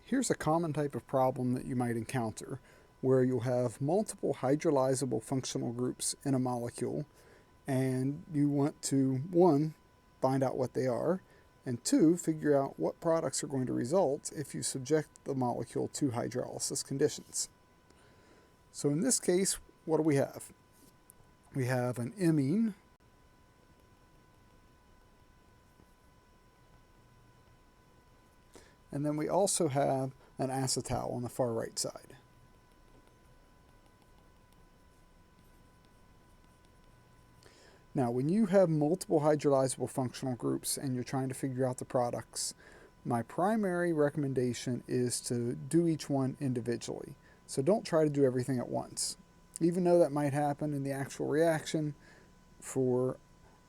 Here's a common type of problem that you might encounter where you'll have multiple hydrolyzable functional groups in a molecule, and you want to, one, find out what they are, and two, figure out what products are going to result if you subject the molecule to hydrolysis conditions. So in this case, what do we have? We have an imine, and then we also have an acetal on the far right side. Now, when you have multiple hydrolyzable functional groups and you're trying to figure out the products, my primary recommendation is to do each one individually. So don't try to do everything at once. Even though that might happen in the actual reaction, for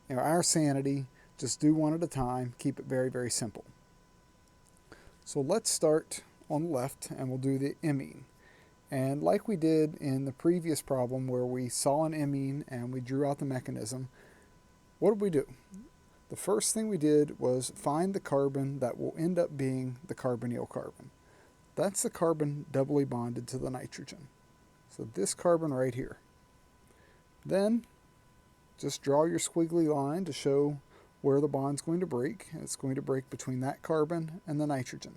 our sanity, just do one at a time. Keep it very, very simple. So let's start on the left and we'll do the imine. And like we did in the previous problem where we saw an imine and we drew out the mechanism, what did we do? The first thing we did was find the carbon that will end up being the carbonyl carbon. That's the carbon doubly bonded to the nitrogen. So this carbon right here. Then just draw your squiggly line to show where the bond's going to break. It's going to break between that carbon and the nitrogen.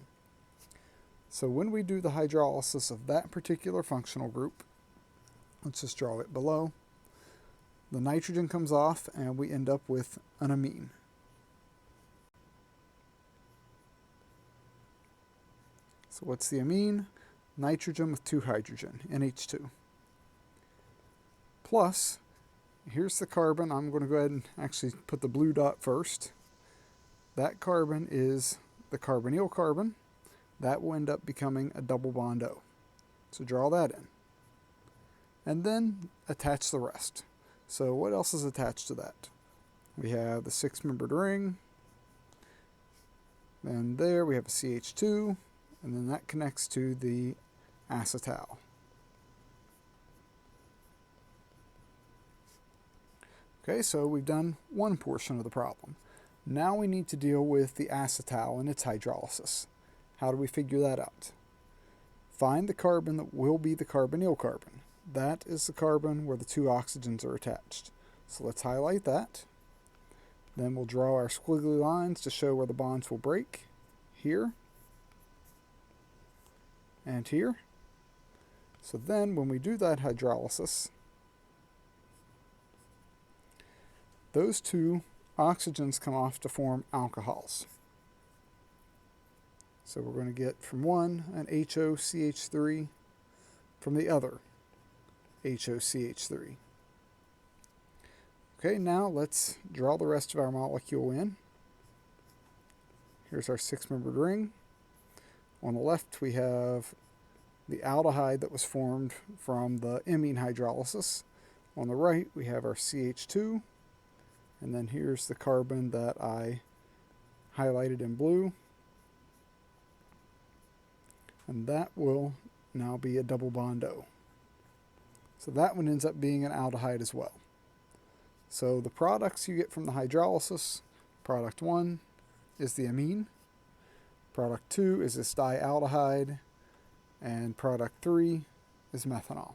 So when we do the hydrolysis of that particular functional group, let's just draw it below, the nitrogen comes off and we end up with an amine. So what's the amine? Nitrogen with 2 hydrogen, NH2. Plus, here's the carbon. I'm going to go ahead and actually put the blue dot first. That carbon is the carbonyl carbon. That will end up becoming a double bond O. So draw that in. And then attach the rest. So what else is attached to that? We have the 6-membered ring. Then there we have a CH2. And then that connects to the acetal. Okay, so we've done one portion of the problem. Now we need to deal with the acetal and its hydrolysis. How do we figure that out? Find the carbon that will be the carbonyl carbon. That is the carbon where the 2 oxygens are attached. So let's highlight that. Then we'll draw our squiggly lines to show where the bonds will break. Here. And here. So then when we do that hydrolysis, those 2 oxygens come off to form alcohols. So we're going to get from one an HOCH3, from the other HOCH3. Okay, now let's draw the rest of our molecule in. Here's our 6-membered ring. On the left we have the aldehyde that was formed from the imine hydrolysis. On the right we have our CH2, and then here's the carbon that I highlighted in blue. And that will now be a double bond O. So that one ends up being an aldehyde as well. So the products you get from the hydrolysis, product 1 is the amine, product 2 is this dialdehyde, and product 3 is methanol.